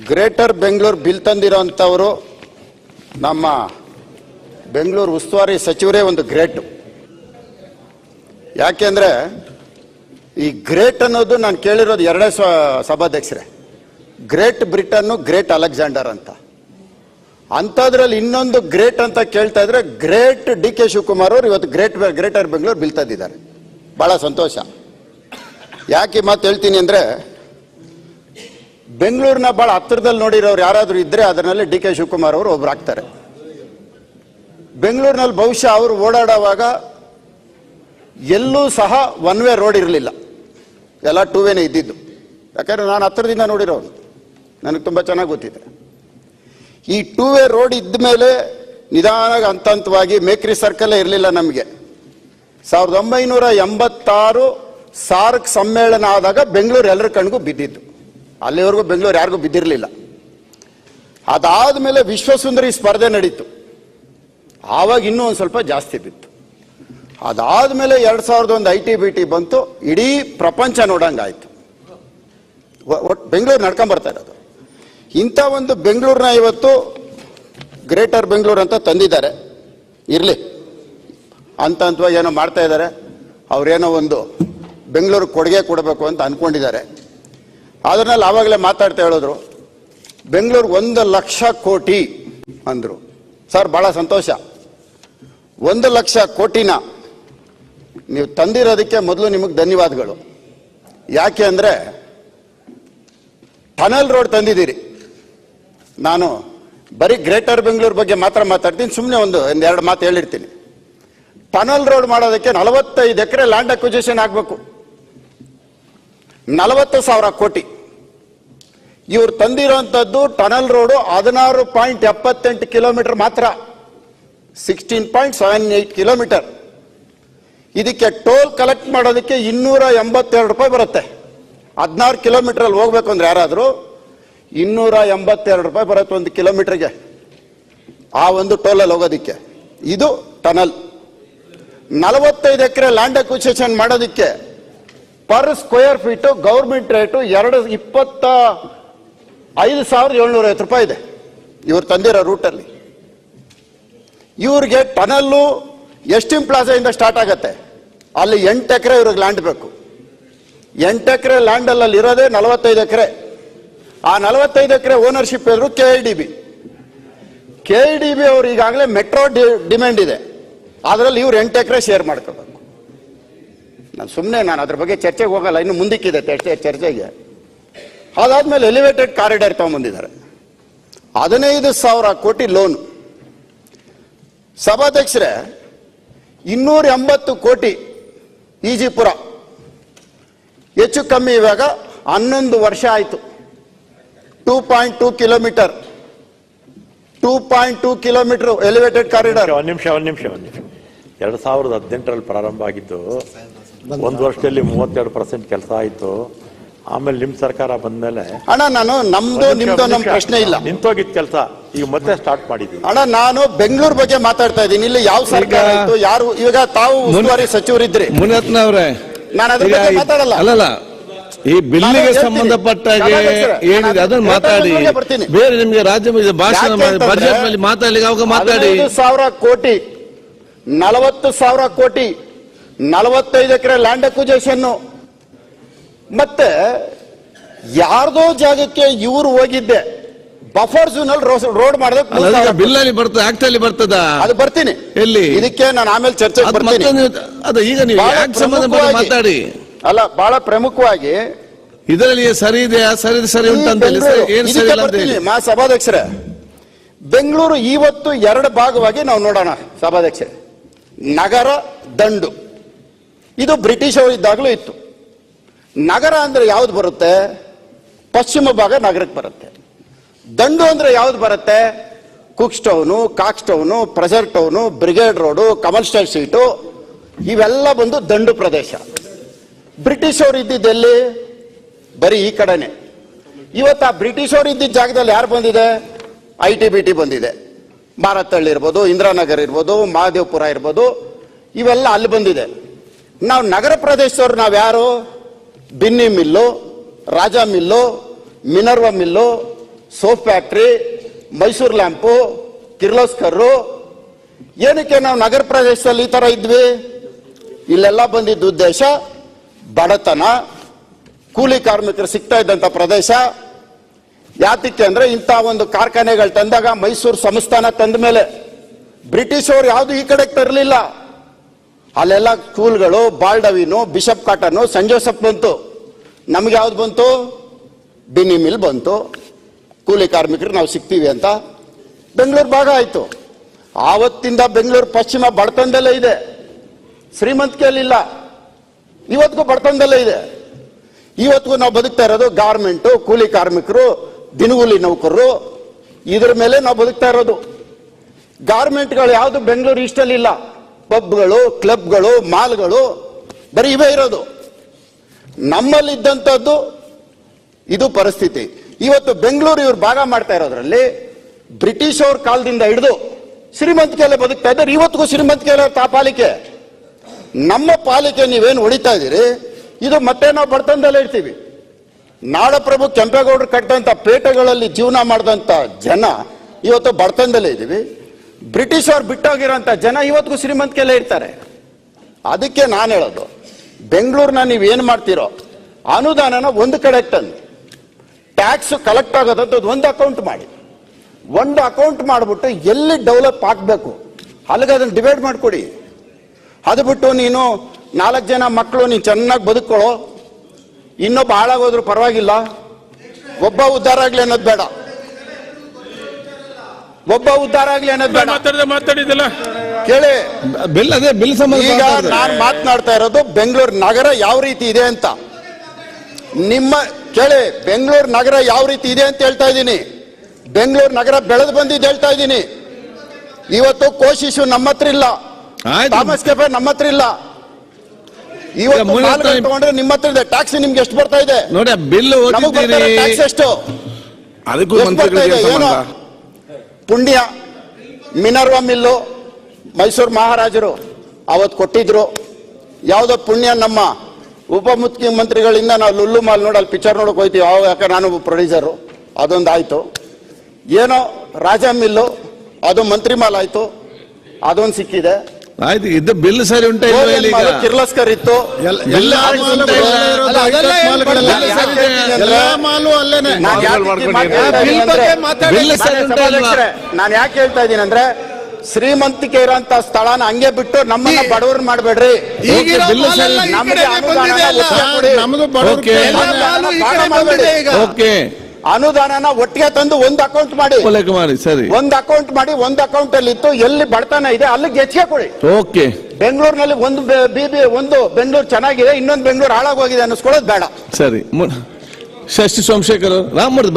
Greater Bengaluru bill ತಂದಿರೋಂಥವರು ನಮ್ಮ ಬೆಂಗಳೂರು ಉಸ್ತುವಾರಿ ಸಚಿವರೇ ಒಂದು ಗ್ರೇಟ್. ಯಾಕೆಂದ್ರೆ ಈ ಗ್ರೇಟ್ ಅನ್ನೋದು ನಾನು ಕೇಳಿರೋದು ಎರಡೇ ಸಭಾಧ್ಯಕ್ಷರೇ, ಗ್ರೇಟ್ ಬ್ರಿಟನ್ನು, ಗ್ರೇಟ್ ಅಲೆಕ್ಸಾಂಡರ್ ಅಂತ. ಅಂಥದ್ರಲ್ಲಿ ಇನ್ನೊಂದು ಗ್ರೇಟ್ ಅಂತ ಕೇಳ್ತಾ ಇದ್ರೆ ಗ್ರೇಟ್ ಡಿ ಕೆ ಶಿವಕುಮಾರ್ ಅವರು ಇವತ್ತು ಗ್ರೇಟರ್ ಬೆಂಗಳೂರು ಬಿಲ್ ತಂದಿದ್ದಾರೆ. ಬಹಳ ಸಂತೋಷ. ಯಾಕೆ ಈ ಮಾತು ಹೇಳ್ತೀನಿ ಅಂದ್ರೆ, ಬೆಂಗಳೂರಿನ ಬಹಳ ಹತ್ತಿರದಲ್ಲಿ ನೋಡಿರೋರು ಯಾರಾದರೂ ಇದ್ರೆ ಅದರಲ್ಲಿ ಡಿ ಕೆ ಶಿವಕುಮಾರ್ ಅವರು ಒಬ್ರು ಆಗ್ತಾರೆ. ಬೆಂಗಳೂರಿನಲ್ಲಿ ಬಹುಶಃ ಅವರು ಓಡಾಡುವಾಗ ಎಲ್ಲೂ ಸಹ ಒನ್ ವೇ ರೋಡ್ ಇರಲಿಲ್ಲ, ಎಲ್ಲ ಟೂ ವೇನೇ ಇದ್ದಿದ್ದು. ಯಾಕಂದ್ರೆ ನಾನು ಹತ್ತಿರದಿಂದ ನೋಡಿರೋನು, ನನಗೆ ತುಂಬ ಚೆನ್ನಾಗಿ ಗೊತ್ತಿದೆ. ಈ ಟೂ ವೇ ರೋಡ್ ಇದ್ದ ಮೇಲೆ ನಿಧಾನ ಹಂತ ಹಂತವಾಗಿ ಮೇಕ್ರಿ ಸರ್ಕಲ್ಲೇ ಇರಲಿಲ್ಲ ನಮಗೆ. 1986 ಸಾರ್ಕ್ ಸಮ್ಮೇಳನ ಆದಾಗ ಬೆಂಗಳೂರು ಎಲ್ಲರ ಕಣ್ಗೂ ಬಿದ್ದಿದ್ದು. ಅಲ್ಲಿವರೆಗೂ ಬೆಂಗಳೂರು ಯಾರಿಗೂ ಬಿದ್ದಿರಲಿಲ್ಲ. ಅದಾದಮೇಲೆ ವಿಶ್ವಸುಂದರಿ ಸ್ಪರ್ಧೆ ನಡೀತು, ಆವಾಗ ಇನ್ನೂ ಒಂದು ಸ್ವಲ್ಪ ಜಾಸ್ತಿ ಬಿತ್ತು. ಅದಾದಮೇಲೆ 2001 ITBT ಬಂತು, ಇಡೀ ಪ್ರಪಂಚ ನೋಡಂಗಾಯ್ತು. ಬೆಂಗಳೂರು ನಡ್ಕೊಂಬರ್ತಾ ಇರೋದು. ಇಂಥ ಒಂದು ಬೆಂಗಳೂರನ್ನ ಇವತ್ತು ಗ್ರೇಟರ್ ಬೆಂಗಳೂರು ಅಂತ ತಂದಿದ್ದಾರೆ. ಇರಲಿ, ಹಂತವಾಗಿ ಏನೋ ಮಾಡ್ತಾ ಇದ್ದಾರೆ. ಅವರೇನೋ ಒಂದು ಬೆಂಗಳೂರು ಕೊಡುಗೆ ಕೊಡಬೇಕು ಅಂತ ಅಂದ್ಕೊಂಡಿದ್ದಾರೆ. ಅದರಲ್ಲಿ ಆವಾಗಲೇ ಮಾತಾಡ್ತಾ ಹೇಳಿದ್ರು, ಬೆಂಗಳೂರು 1 ಲಕ್ಷ ಕೋಟಿ ಅಂದರು. ಸರ್, ಭಾಳ ಸಂತೋಷ. 1 ಲಕ್ಷ ಕೋಟಿನ ನೀವು ತಂದಿರೋದಕ್ಕೆ ಮೊದಲು ನಿಮಗೆ ಧನ್ಯವಾದಗಳು. ಯಾಕೆ ಅಂದರೆ ಟನಲ್ ರೋಡ್ ತಂದಿದ್ದೀರಿ. ನಾನು ಬರೀ ಗ್ರೇಟರ್ ಬೆಂಗಳೂರು ಬಗ್ಗೆ ಮಾತ್ರ ಮಾತಾಡ್ತೀನಿ, ಸುಮ್ಮನೆ ಒಂದೆರಡು ಮಾತು ಹೇಳಿರ್ತೀನಿ. ಟನಲ್ ರೋಡ್ ಮಾಡೋದಕ್ಕೆ 45 ಎಕರೆ ಲ್ಯಾಂಡ್ ಅಕ್ವಿಜಿಷನ್ ಆಗಬೇಕು, 40,000 ಕೋಟಿ. ಇವ್ರು ತಂದಿರೋಂಥದ್ದು ಟನಲ್ ರೋಡು 16.78 ಕಿಲೋಮೀಟರ್ ಮಾತ್ರ, 16.78 ಕಿಲೋಮೀಟರ್. ಇದಕ್ಕೆ ಟೋಲ್ ಕಲೆಕ್ಟ್ ಮಾಡೋದಕ್ಕೆ 282 ರೂಪಾಯಿ ಬರುತ್ತೆ. 16 ಕಿಲೋಮೀಟರ್ ಹೋಗ್ಬೇಕು ಅಂದ್ರೆ ಯಾರಾದರೂ 282 ರೂಪಾಯಿ ಬರುತ್ತೆ ಒಂದು ಕಿಲೋಮೀಟರ್ಗೆ, ಆ ಒಂದು ಟೋಲಲ್ಲಿ ಹೋಗೋದಿಕ್ಕೆ. ಇದು ಟನಲ್. 45 ಎಕರೆ ಲ್ಯಾಂಡ್ ಅಕ್ವಿಜಿಷನ್ ಮಾಡೋದಕ್ಕೆ per square feet government rate 25,750 ರೂಪಾಯಿ ಇದೆ ಇವ್ರು ತಂದಿರೋ ರೂಟಲ್ಲಿ. ಇವ್ರಿಗೆ ಟನಲ್ಲು ಎಸ್ಟಿಮ್ ಪ್ಲಾಜಾಯಿಂದ ಸ್ಟಾರ್ಟ್ ಆಗುತ್ತೆ. ಅಲ್ಲಿ 8 ಎಕರೆ ಇವ್ರಿಗೆ ಲ್ಯಾಂಡ್ ಬೇಕು. 8 ಎಕರೆ ಲ್ಯಾಂಡಲ್ಲಿ ಇರೋದೇ 45 ಎಕರೆ. ಆ 45 ಎಕರೆ ಓನರ್ಶಿಪ್ ಇದ್ರು KIDB ಅವರು ಈಗಾಗಲೇ ಮೆಟ್ರೋ ಡಿಮ್ಯಾಂಡ್ ಇದೆ, ಅದರಲ್ಲಿ ಇವ್ರು 8 ಎಕರೆ ಶೇರ್ ಮಾಡ್ಕೋಬೇಕು. ನಾನು ಅದ್ರ ಬಗ್ಗೆ ಚರ್ಚೆಗೆ ಹೋಗಲ್ಲ, ಇನ್ನು ಮುಂದಕ್ಕಿದೆ ಚರ್ಚೆಗೆ. ಅದಾದ್ಮೇಲೆ ಎಲಿವೇಟೆಡ್ ಕಾರಿಡಾರ್ ತಗೊಂಡ್ಬಂದಿದ್ದಾರೆ, 15,000 ಕೋಟಿ ಲೋನ್. ಸಭಾಧ್ಯಕ್ಷರೇ, 280 ಕೋಟಿ ಈಜಿಪುರ, ಹೆಚ್ಚು ಕಮ್ಮಿ ಇವಾಗ 11 ವರ್ಷ ಆಯಿತು. 2.2 ಕಿಲೋಮೀಟರ್ 2.2 ಕಿಲೋಮೀಟರ್ ಎಲಿವೇಟೆಡ್ ಕಾರಿಡಾರ್. ಒಂದು ನಿಮಿಷ 2018ರಲ್ಲಿ ಪ್ರಾರಂಭ ಆಗಿದ್ದು, 1 ವರ್ಷದಲ್ಲಿ 32% ಕೆಲಸ ಆಯಿತು. ಆಮೇಲೆ ನಿಮ್ ಸರ್ಕಾರ ಬಂದ್ಮೇಲೆ ಅಣ್ಣ, ನಾನು ನಮ್ದು ನಿಮ್ದು ನಮ್ಮ ಪ್ರಶ್ನೆ ಇಲ್ಲ, ನಿಂತೋಗಿದ್ ಕೆಲಸ ಈಗ ಮತ್ತೆ ಸ್ಟಾರ್ಟ್ ಮಾಡಿದ್ವಿ. ಅಣ್ಣ, ನಾನು ಬೆಂಗಳೂರು ಬಗ್ಗೆ ಮಾತಾಡ್ತಾ ಇದ್ದೀನಿ. ಇಲ್ಲಿ ಯಾವ ಸರ್ಕಾರ ಆಯ್ತು, ಯಾರು ಈಗ ತಾವು ಉಸ್ತುವಾರಿ ಸಚಿವರಿದ್ರಿ ಮುನಿರತ್ನ ಅವರೇ, ನಾನು ಅದ್ರ ಬಗ್ಗೆ ಮಾತಾಡಲ್ಲ. ಅಲ್ಲಲ್ಲ, ಈ ಬಿಲ್ಲಿಗೆ ಸಂಬಂಧಪಟ್ಟಾಗೆ ಏನಿದೆ ಅದನ್ನು ಮಾತಾಡಿ, ಬೇರೆ ನಿಮ್ಗೆ ರಾಜ್ಯ ಭಾಷಣ ಬಜೆಟ್ ನಲ್ಲಿ ಮಾತಾಡ್ಲಿಕ್ಕೆ ಅವಾಗ ಮಾತಾಡಿ. 15,000 ಕೋಟಿ, 40,000 ಕೋಟಿ, 45 ಎಕರೆ ಲ್ಯಾಂಡ್ ಅಕ್ವಿಜಿಷನ್. ಮತ್ತೆ ಯಾರ್ದೋ ಜಾಗಕ್ಕೆ ಇವರು ಹೋಗಿದ್ದೆ ಬಫರ್ ಝೋನ್ ಅಲ್ಲಿ ರೋಡ್ ಮಾಡೋದಕ್ಕೆ ಬಿಲ್ ಅಲ್ಲಿ ಬರ್ತದೆ, ಆಕ್ಟ್ ಅಲ್ಲಿ ಬರ್ತದ, ಅದು ಬರ್ತೀನಿ. ಎಲ್ಲಿ ಇದಕ್ಕೆ ನಾನು ಆಮೇಲೆ ಚರ್ಚೆಗೆ ಬರ್ತೀನಿ. ಅದು ಈಗ ನೀವು ಯಾಕೆ ಸಂಬಂಧಪಟ್ಟ ಮಾತಾಡಿ. ಅಲ್ಲ, ಬಹಳ ಪ್ರಮುಖವಾಗಿ ಇದರಲ್ಲಿ ಸರಿ ಇದೆಯಾ, ಸರಿ ಉಂಟಂತ ಮಾ ಸಭಾಧ್ಯಕ್ಷರೇ, ಬೆಂಗಳೂರು ಇವತ್ತು 2 ಭಾಗವಾಗಿ ನಾವು ನೋಡೋಣ ಸಭಾಧ್ಯಕ್ಷರೇ. ನಗರ, ದಂಡು. ಇದು ಬ್ರಿಟಿಷ್ ಅವರು ಇದ್ದಾಗಲೂ ಇತ್ತು. ನಗರ ಅಂದ್ರೆ ಯಾವ್ದು ಬರುತ್ತೆ? ಪಶ್ಚಿಮ ಭಾಗ ನಗರಕ್ಕೆ ಬರುತ್ತೆ. ದಂಡು ಅಂದ್ರೆ ಯಾವ್ದು ಬರುತ್ತೆ? ಕುಕ್ ಸ್ಟೌನು, ಕಾಕ್ ಸ್ಟೌನು, ಪ್ರೆಸರ್ ಟೌನು, ಬ್ರಿಗೇಡ್ ರೋಡು, ಕಮಲ್ ಸ್ಟೈಲ್ ಸೀಟು, ಇವೆಲ್ಲ ಬಂದು ದಂಡು ಪ್ರದೇಶ. ಬ್ರಿಟಿಷ್ ಅವರು ಇದ್ದಿದ್ದೆಲ್ಲಿ? ಬರೀ ಈ ಕಡೆನೆ. ಇವತ್ತು ಆ ಬ್ರಿಟಿಷ್ ಅವರು ಇದ್ದಿದ್ದ ಜಾಗದಲ್ಲಿ ಯಾರು ಬಂದಿದೆ? ITBT ಬಂದಿದೆ. ಮಾರತ್ತಳ್ಳಿ ಇರ್ಬೋದು, ಇಂದಿರಾನಗರ್ ಇರ್ಬೋದು, ಮಹದೇವಪುರ ಇರ್ಬೋದು, ಇವೆಲ್ಲ ಅಲ್ಲಿ ಬಂದಿದೆ. ನಾವು ನಗರ ಪ್ರದೇಶದವ್ರು ನಾವು ಯಾರು? Binny mill, Raja mill, Minerva mill, soap factory, Mysuru lamp, Kirloskar, ಏನಕ್ಕೆ ನಾವು ನಗರ ಪ್ರದೇಶದಲ್ಲಿ ಈ ತರ ಇದ್ವಿ? ಇಲ್ಲೆಲ್ಲ ಬಂದಿದ್ದ ಉದ್ದೇಶ ಬಡತನ, ಕೂಲಿ ಕಾರ್ಮಿಕರು ಸಿಗ್ತಾ ಇದ್ದಂತ ಪ್ರದೇಶ. ಯಾತಕ್ಕೆ ಅಂದ್ರೆ ಇಂಥ ಒಂದು ಕಾರ್ಖಾನೆಗಳು ತಂದಾಗ ಮೈಸೂರು ಸಂಸ್ಥಾನ ತಂದ ಮೇಲೆ ಬ್ರಿಟಿಷ್ ಅವರು ಯಾವುದು ಈ ಕಡೆಗೆ ತರಲಿಲ್ಲ. ಅಲ್ಲೆಲ್ಲ ಸ್ಕೂಲ್ಗಳು, ಬಾಲ್ಡವಿನು, ಬಿಷಪ್ ಕಾಟನ್, ಸೆಂಟ್ ಜೋಸೆಫ್ ಬಂತು. ನಮ್ಗೆ ಯಾವ್ದು ಬಂತು? ಬಿನಿ ಮಿಲ್ ಬಂತು. ಕೂಲಿ ಕಾರ್ಮಿಕರು ನಾವು ಸಿಗ್ತೀವಿ ಅಂತ ಬೆಂಗಳೂರು ಭಾಗ ಆಯ್ತು. ಆವತ್ತಿಂದ ಬೆಂಗಳೂರು ಪಶ್ಚಿಮ ಬಡತನದಲ್ಲೇ ಇದೆ, ಶ್ರೀಮಂತಿಕೆಯಲ್ಲಿಲ್ಲ. ಇವತ್ತಿಗೂ ಬಡತನದಲ್ಲೇ ಇದೆ. ಇವತ್ತಿಗೂ ನಾವು ಬದುಕ್ತಾ ಇರೋದು ಗಾರ್ಮೆಂಟು, ಕೂಲಿ ಕಾರ್ಮಿಕರು, ದಿನಗೂಲಿ ನೌಕರರು, ಇದ್ರ ಮೇಲೆ ನಾವು ಬದುಕ್ತಾ ಇರೋದು. ಗಾರ್ಮೆಂಟ್ಗಳು ಯಾವುದು ಬೆಂಗಳೂರು ಈಸ್ಟಲ್ಲಿ ಇಲ್ಲ. ಪಬ್ಗಳು, ಕ್ಲಬ್ಗಳು, ಮಾಲ್ಗಳು ಬರೀ ಇವೇ ಇರೋದು. ನಮ್ಮಲ್ಲಿದ್ದಂಥದ್ದು ಇದು ಪರಿಸ್ಥಿತಿ. ಇವತ್ತು ಬೆಂಗಳೂರು ಇವ್ರು ಭಾಗ ಮಾಡ್ತಾ ಇರೋದ್ರಲ್ಲಿ ಬ್ರಿಟಿಷ್ ಅವ್ರ ಕಾಲದಿಂದ ಹಿಡಿದು ಶ್ರೀಮಂತಿಕೆಯಲ್ಲೇ ಬದುಕ್ತಾ ಇದ್ದಾರೆ. ಇವತ್ತಿಗೂ ಶ್ರೀಮಂತಿಕೆಯಲ್ಲ ಪಾಲಿಕೆ. ನಮ್ಮ ಪಾಲಿಕೆ ನೀವೇನು ಹೊಡಿತಾ ಇದ್ದೀರಿ, ಇದು ಮತ್ತೆ ನಾವು ಬಡತನದಲ್ಲೇ ಇರ್ತೀವಿ. ನಾಡಪ್ರಭು ಕೆಂಪೇಗೌಡರು ಕಟ್ಟಂತ ಪೇಟೆಗಳಲ್ಲಿ ಜೀವನ ಮಾಡಿದಂತ ಜನ ಇವತ್ತು ಬಡತನದಲ್ಲೇ ಇದ್ದೀವಿ. ಬ್ರಿಟಿಷ್ ಅವ್ರು ಬಿಟ್ಟೋಗಿರೋಂಥ ಜನ ಇವತ್ತಿಗೂ ಶ್ರೀಮಂತಿಕೆಯಲ್ಲೇ ಇರ್ತಾರೆ. ಅದಕ್ಕೆ ನಾನು ಹೇಳೋದು, ಬೆಂಗಳೂರಿನ ನೀವೇನು ಮಾಡ್ತೀರೋ ಅನುದಾನನ ಒಂದು ಕಡೆ ತಂದು ಟ್ಯಾಕ್ಸ್ ಕಲೆಕ್ಟ್ ಆಗೋದಂಥದ್ದು ಒಂದು ಅಕೌಂಟ್ ಮಾಡಿ, ಒಂದು ಅಕೌಂಟ್ ಮಾಡಿಬಿಟ್ಟು ಎಲ್ಲಿ ಡೆವಲಪ್ ಆಗಬೇಕು ಅಲ್ಲಿಗೆ ಅದನ್ನು ಡಿವೈಡ್ ಮಾಡಿಕೊಡಿ. ಅದು ಬಿಟ್ಟು ನೀನು 4 ಜನ ಮಕ್ಕಳು ನೀನು ಚೆನ್ನಾಗಿ ಬದುಕೊಳ್ಳೋ, ಇನ್ನೊಬ್ಬ ಹಾಳಾಗೋದ್ರು ಪರವಾಗಿಲ್ಲ, ಒಬ್ಬ ಉದ್ಧಾರ ಆಗ್ಲಿ ಅನ್ನೋದು ಬೇಡ, ಒಬ್ಬ ಉದ್ಧಾರ ಆಗ್ಲಿ ಅನ್ನೋದು ಬೇಡ. ಮಾತಾಡಿದಿಲ್ಲ ಕೇಳಿ, ಬಿಲ್ ಅದೇ ಬಿಲ್ ಸಂಬಂಧ ಈಗ ನಾನು ಮಾತನಾಡ್ತಾ ಇರೋದು ಬೆಂಗಳೂರು ನಗರ ಯಾವ ರೀತಿ ಇದೆ ಅಂತ. ನಿಮ್ಮ ಕೇಳಿ, ಬೆಂಗಳೂರು ನಗರ ಯಾವ ರೀತಿ ಇದೆ ಅಂತ ಹೇಳ್ತಾ ಇದ್ದೀನಿ. ಬೆಂಗಳೂರು ನಗರ ಬೆಳೆದು ಬಂದಿದ್ದು ಹೇಳ್ತಾ ಇದ್ದೀನಿ. ಇವತ್ತು ಕೋಶಿಶು ನಮ್ಮ ಹತ್ರ ಇಲ್ಲ, ಥಾಮಸ್ ಕೆಫೆ ನಮ್ಮ ಹತ್ರ ಇಲ್ಲ. ಇವತ್ತು ಮಾಲ್ಗಳು ತಗೊಂಡ್ರೆ ನಿಮ್ಮ ಹತ್ರ ಇದೆ. ಟ್ಯಾಕ್ಸ್ ನಿಮ್ಗೆ ಎಷ್ಟು ಬರ್ತಾ ಇದೆ ನೋಡಿ, ಬಿಲ್ ಟ್ಯಾಕ್ಸ್ ಎಷ್ಟು? ಅದಕ್ಕೂ ಎಷ್ಟು ಬರ್ತಾ ಇದೆ? ಏನು ಪುಣ್ಯ ಮಿನರ್ವಾ ಮಿಲ್ಲು ಮೈಸೂರು ಮಹಾರಾಜರು ಅವತ್ತು ಕೊಟ್ಟಿದ್ರು. ಯಾವುದೋ ಪುಣ್ಯ ನಮ್ಮ ಉಪಮುಖ್ಯಮಂತ್ರಿಗಳಿಂದ ನಾವು ಲುಲ್ಲು ಮಾಲ್ ನೋಡಿ ಅಲ್ಲಿ ಪಿಕ್ಚರ್ ನೋಡಕ್ ಹೋಯ್ತೀವಿ. ಯಾಕೆ ನಾನು ಪ್ರೊಡ್ಯೂಸರು, ಅದೊಂದು ಆಯ್ತು. ಏನೋ ರಾಜ ಮಿಲ್ಲು ಅದು ಮಂತ್ರಿ ಮಾಲ್ ಆಯ್ತು, ಅದೊಂದು ಸಿಕ್ಕಿದೆ. ಆಯ್ತು, ಇದು ಬಿಲ್ ಸರಿ ಉಂಟಾ ಕಿರ್ಲೋಸ್ಕರ್ ಇತ್ತು. ನಾನು ಯಾಕೆ ಹೇಳ್ತಾ ಇದ್ದೀನಿ ಅಂದ್ರೆ, ಶ್ರೀಮಂತಿಕೆ ಇರೋಂತ ಸ್ಥಳನ ಹಂಗೆ ಬಿಟ್ಟು ನಮ್ಮನ್ನ ಬಡವ್ರನ್ನ ಮಾಡಬೇಡ್ರಿ. ಅನುದಾನನ ಒಟ್ಟಿಗೆ ತಂದು ಒಂದು ಅಕೌಂಟ್ ಮಾಡಿ, ಸರಿ, ಒಂದು ಅಕೌಂಟ್ ಮಾಡಿ, ಒಂದು ಅಕೌಂಟ್ ಅಲ್ಲಿ ಇತ್ತು ಎಲ್ಲಿ ಬಡತನ ಇದೆ ಅಲ್ಲಿಗೆ ಹೆಚ್ಚಿಗೆ ಕೊಡಿ. ಓಕೆ, ಬೆಂಗಳೂರಿನಲ್ಲಿ ಒಂದು ಒಂದು ಬೆಂಗಳೂರು ಚೆನ್ನಾಗಿದೆ, ಇನ್ನೊಂದು ಬೆಂಗಳೂರು ಹಾಳಾಗೋಗಿದೆ ಅನ್ನಿಸ್ಕೊಳ್ಳೋದು ಬೇಡ. ಸರಿ. ಶಶಿ ಸೋಮಶೇಖರ್ ರಾಮಮೂರ್ತಿ